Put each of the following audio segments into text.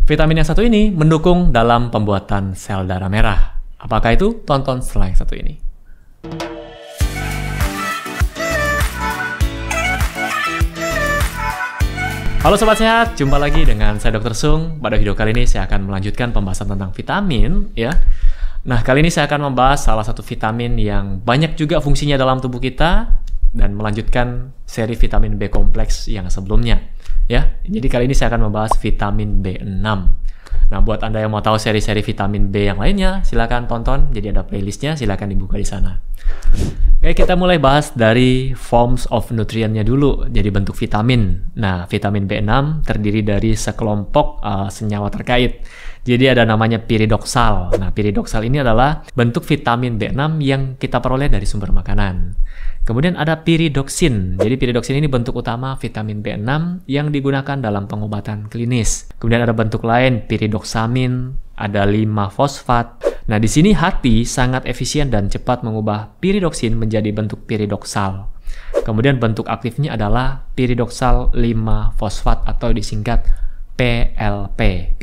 Vitamin yang satu ini mendukung dalam pembuatan sel darah merah. Apakah itu? Tonton setelah yang satu ini. Halo Sobat Sehat, jumpa lagi dengan saya Dr. Sung. Pada video kali ini saya akan melanjutkan pembahasan tentang vitamin ya. Nah, kali ini saya akan membahas salah satu vitamin yang banyak juga fungsinya dalam tubuh kita dan melanjutkan seri vitamin B kompleks yang sebelumnya ya. Jadi kali ini saya akan membahas vitamin B6. Nah, buat Anda yang mau tahu seri-seri vitamin B yang lainnya, silakan tonton. Jadi ada playlistnya, silakan dibuka di sana. Oke, kita mulai bahas dari forms of nutrient-nya dulu, jadi bentuk vitamin. Nah, vitamin B6 terdiri dari sekelompok senyawa terkait. Jadi ada namanya piridoksal. Nah, piridoksal ini adalah bentuk vitamin B6 yang kita peroleh dari sumber makanan. Kemudian ada piridoksin. Jadi piridoksin ini bentuk utama vitamin B6 yang digunakan dalam pengobatan klinis. Kemudian ada bentuk lain, piridoksamin, ada 5-fosfat. Nah, di sini hati sangat efisien dan cepat mengubah piridoksin menjadi bentuk piridoksal. Kemudian bentuk aktifnya adalah piridoksal 5-fosfat atau disingkat PLP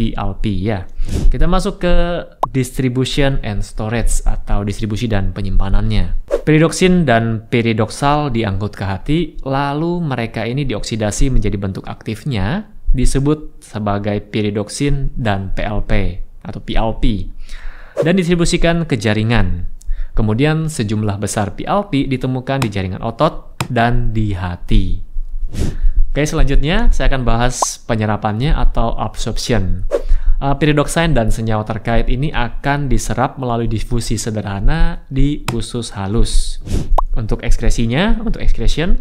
ya. Kita masuk ke distribution and storage atau distribusi dan penyimpanannya. Piridoksin dan piridoksal diangkut ke hati, lalu mereka ini dioksidasi menjadi bentuk aktifnya disebut sebagai piridoksin dan PLP atau PLP dan distribusikan ke jaringan. Kemudian sejumlah besar PLP ditemukan di jaringan otot dan di hati. Oke, selanjutnya saya akan bahas penyerapannya atau absorption. Piridoksin dan senyawa terkait ini akan diserap melalui difusi sederhana di usus halus. Untuk ekskresinya, untuk excretion,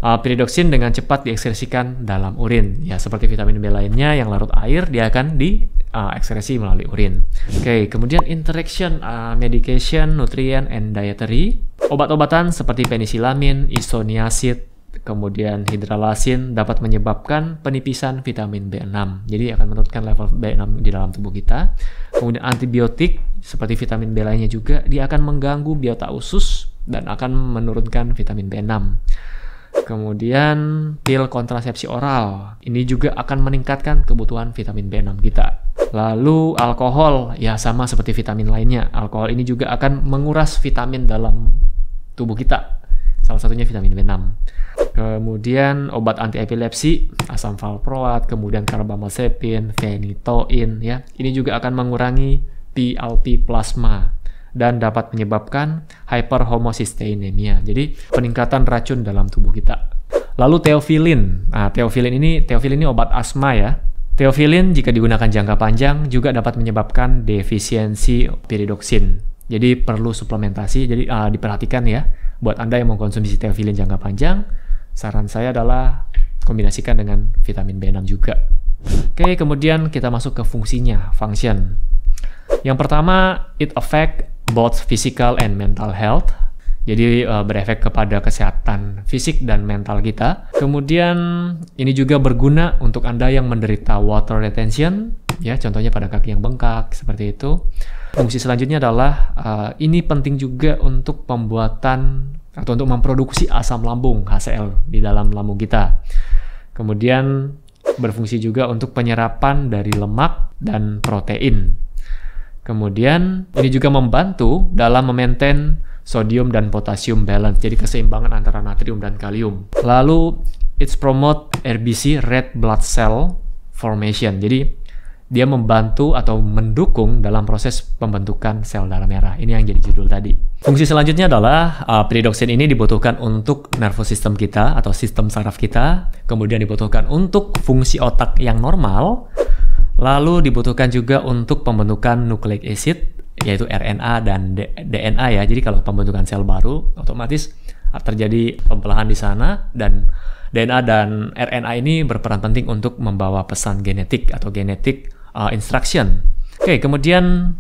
piridoksin dengan cepat diekskresikan dalam urin. Ya, seperti vitamin B lainnya yang larut air, dia akan diekskresi melalui urin. Oke, kemudian interaction medication, nutrient, and dietary. Obat-obatan seperti penisilamin, isoniazid, kemudian hidralasin dapat menyebabkan penipisan vitamin B6. Jadi akan menurunkan level B6 di dalam tubuh kita. Kemudian antibiotik seperti vitamin B lainnya juga, dia akan mengganggu biota usus dan akan menurunkan vitamin B6. Kemudian pil kontrasepsi oral, ini juga akan meningkatkan kebutuhan vitamin B6 kita. Lalu alkohol, ya sama seperti vitamin lainnya. Alkohol ini juga akan menguras vitamin dalam tubuh kita. Salah satunya vitamin B6. Kemudian obat anti epilepsi, asam valproat, kemudian karbamazepin, phenytoin ya. Ini juga akan mengurangi PLP plasma dan dapat menyebabkan hyperhomocysteinemia. Jadi peningkatan racun dalam tubuh kita. Lalu theophylline. Nah, theophylline ini obat asma ya. Theophylline jika digunakan jangka panjang juga dapat menyebabkan defisiensi piridoksin. Jadi perlu suplementasi. Jadi diperhatikan ya. Buat Anda yang mengkonsumsi theophylline jangka panjang, saran saya adalah kombinasikan dengan vitamin B6 juga. Oke, kemudian kita masuk ke fungsinya, function. Yang pertama, it affect both physical and mental health. Jadi berefek kepada kesehatan fisik dan mental kita. Kemudian ini juga berguna untuk Anda yang menderita water retention, ya, contohnya pada kaki yang bengkak seperti itu. Fungsi selanjutnya adalah ini penting juga untuk pembuatan atau untuk memproduksi asam lambung HCl di dalam lambung kita. Kemudian berfungsi juga untuk penyerapan dari lemak dan protein. Kemudian ini juga membantu dalam memaintain sodium dan potasium balance, jadi keseimbangan antara natrium dan kalium. Lalu it's promote RBC, red blood cell formation. Jadi dia membantu atau mendukung dalam proses pembentukan sel darah merah. Ini yang jadi judul tadi. Fungsi selanjutnya adalah piridoksin ini dibutuhkan untuk nervous system kita atau sistem saraf kita. Kemudian dibutuhkan untuk fungsi otak yang normal. Lalu dibutuhkan juga untuk pembentukan nucleic acid, yaitu RNA dan DNA ya. Jadi kalau pembentukan sel baru, otomatis terjadi pembelahan di sana, dan DNA dan RNA ini berperan penting untuk membawa pesan genetik atau genetic instruction. Oke, kemudian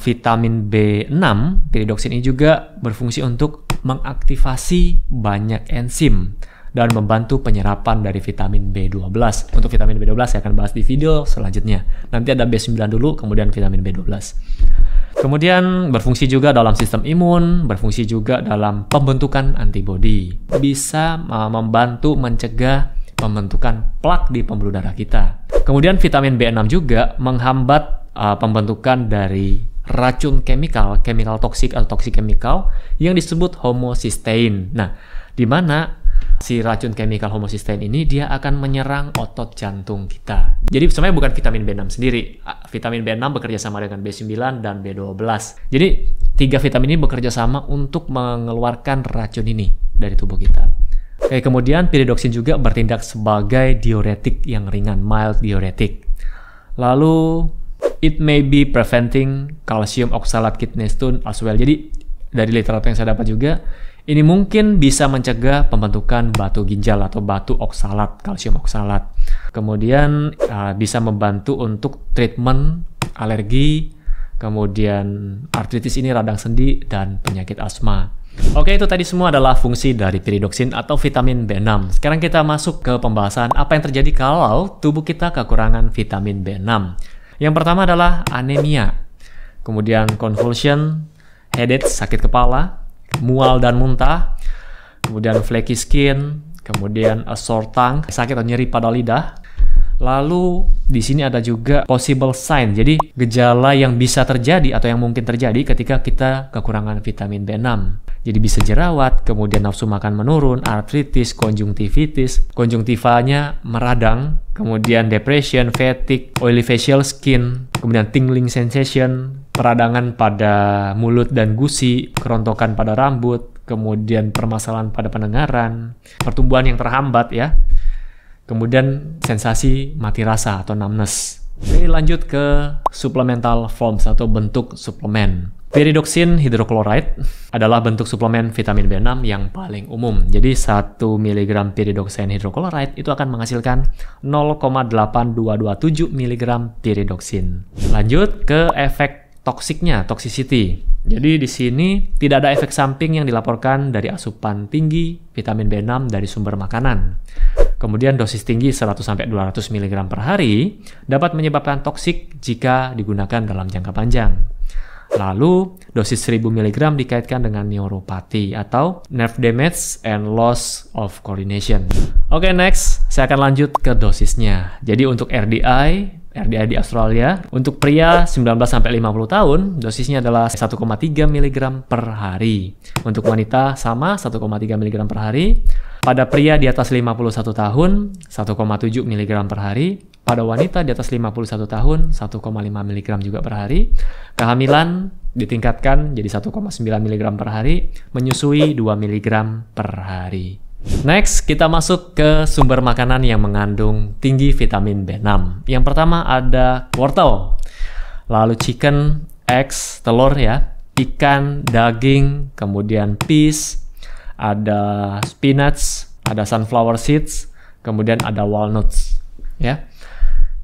vitamin B6, piridoksin ini juga berfungsi untuk mengaktifasi banyak enzim dan membantu penyerapan dari vitamin B12. Untuk vitamin B12 saya akan bahas di video selanjutnya. Nanti ada B9 dulu, kemudian vitamin B12. Kemudian berfungsi juga dalam sistem imun, berfungsi juga dalam pembentukan antibodi. Bisa membantu mencegah pembentukan plak di pembuluh darah kita. Kemudian vitamin B6 juga menghambat pembentukan dari racun chemical toksik atau toxic chemical yang disebut homocysteine. Nah, di mana si racun chemical homocysteine ini dia akan menyerang otot jantung kita. Jadi sebenarnya bukan vitamin B6 sendiri. Vitamin B6 bekerja sama dengan B9 dan B12. Jadi 3 vitamin ini bekerja sama untuk mengeluarkan racun ini dari tubuh kita. Oke, kemudian pyridoxine juga bertindak sebagai diuretik yang ringan, mild diuretic. Lalu it may be preventing calcium oxalate kidney stone as well. Jadi dari literatur yang saya dapat juga, ini mungkin bisa mencegah pembentukan batu ginjal atau batu oksalat, kalsium oksalat. Kemudian bisa membantu untuk treatment alergi, kemudian artritis ini, radang sendi, dan penyakit asma. Oke, itu tadi semua adalah fungsi dari pyridoxine atau vitamin B6. Sekarang kita masuk ke pembahasan apa yang terjadi kalau tubuh kita kekurangan vitamin B6. Yang pertama adalah anemia, kemudian convulsion, headache, sakit kepala, mual dan muntah, kemudian flaky skin, kemudian a sore tongue, sakit atau nyeri pada lidah. Lalu di sini ada juga possible sign, jadi gejala yang bisa terjadi atau yang mungkin terjadi ketika kita kekurangan vitamin B6. Jadi bisa jerawat, kemudian nafsu makan menurun, artritis, konjungtivitis, konjungtivanya meradang, kemudian depression, fatigue, oily facial skin, kemudian tingling sensation, peradangan pada mulut dan gusi, kerontokan pada rambut, kemudian permasalahan pada pendengaran, pertumbuhan yang terhambat ya. Kemudian sensasi mati rasa atau numbness. Oke, lanjut ke supplemental forms atau bentuk suplemen. Pyridoxine hydrochloride adalah bentuk suplemen vitamin B6 yang paling umum. Jadi 1 mg pyridoxine hydrochloride itu akan menghasilkan 0,8227 mg pyridoxine. Lanjut ke efek toksiknya, toxicity. Jadi di sini tidak ada efek samping yang dilaporkan dari asupan tinggi vitamin B6 dari sumber makanan. Kemudian dosis tinggi 100-200 mg per hari dapat menyebabkan toksik jika digunakan dalam jangka panjang. Lalu, dosis 1000 mg dikaitkan dengan neuropati atau nerve damage and loss of coordination. Oke, next, saya akan lanjut ke dosisnya. Jadi untuk RDI di Australia, untuk pria 19-50 tahun, dosisnya adalah 1,3 mg per hari. Untuk wanita sama 1,3 mg per hari. Pada pria di atas 51 tahun, 1,7 mg per hari. Pada wanita di atas 51 tahun, 1,5 mg juga per hari. Kehamilan ditingkatkan jadi 1,9 mg per hari, menyusui 2 mg per hari. Next, kita masuk ke sumber makanan yang mengandung tinggi vitamin B6. Yang pertama ada wortel, lalu chicken, eggs, telur ya, ikan, daging, kemudian peas, ada spinach, ada sunflower seeds, kemudian ada walnuts ya.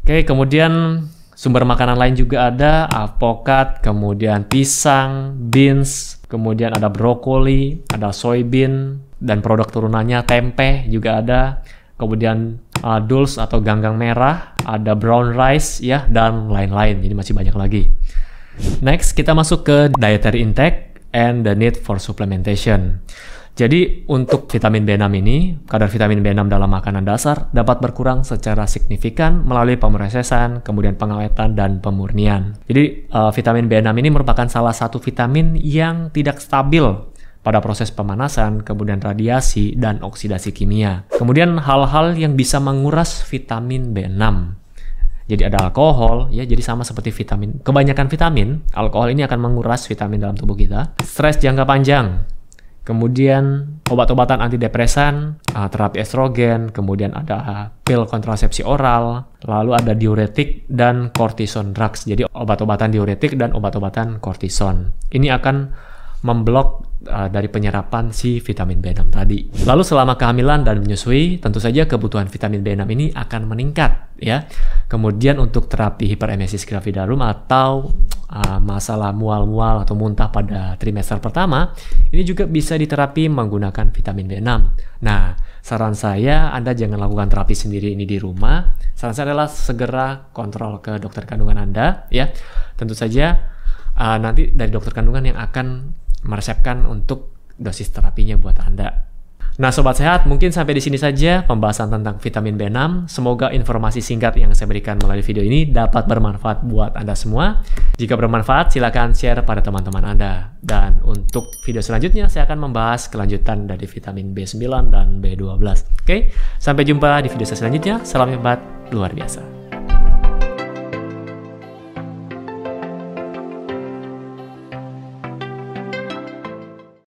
Oke, kemudian sumber makanan lain juga ada alpukat, kemudian pisang, beans, kemudian ada brokoli, ada soybean, dan produk turunannya tempe juga ada, kemudian dulse atau ganggang merah, ada brown rice ya, dan lain-lain. Jadi masih banyak lagi. Next, kita masuk ke dietary intake and the need for supplementation. Jadi untuk vitamin B6 ini, kadar vitamin B6 dalam makanan dasar dapat berkurang secara signifikan melalui pemrosesan, kemudian pengawetan, dan pemurnian. Jadi vitamin B6 ini merupakan salah satu vitamin yang tidak stabil pada proses pemanasan, kemudian radiasi, dan oksidasi kimia. Kemudian hal-hal yang bisa menguras vitamin B6. Jadi ada alkohol, ya, jadi sama seperti vitamin. Kebanyakan vitamin, alkohol ini akan menguras vitamin dalam tubuh kita. Stres jangka panjang. Kemudian obat-obatan antidepresan, terapi estrogen, kemudian ada pil kontrasepsi oral, lalu ada diuretik dan cortison drugs. Jadi obat-obatan diuretik dan obat-obatan cortison. Ini akan memblok dari penyerapan si vitamin B6 tadi. Lalu selama kehamilan dan menyusui, tentu saja kebutuhan vitamin B6 ini akan meningkat ya. Kemudian untuk terapi hiperemesis gravidarum atau masalah mual-mual atau muntah pada trimester pertama, ini juga bisa diterapi menggunakan vitamin B6. Nah, saran saya Anda jangan lakukan terapi sendiri ini di rumah. Saran saya adalah segera kontrol ke dokter kandungan Anda ya. Tentu saja nanti dari dokter kandungan yang akan meresepkan untuk dosis terapinya buat Anda. Nah, Sobat Sehat, mungkin sampai di sini saja pembahasan tentang vitamin B6. Semoga informasi singkat yang saya berikan melalui video ini dapat bermanfaat buat Anda semua. Jika bermanfaat, silakan share pada teman-teman Anda. Dan untuk video selanjutnya, saya akan membahas kelanjutan dari vitamin B9 dan B12. Oke, sampai jumpa di video saya selanjutnya. Salam hebat, luar biasa.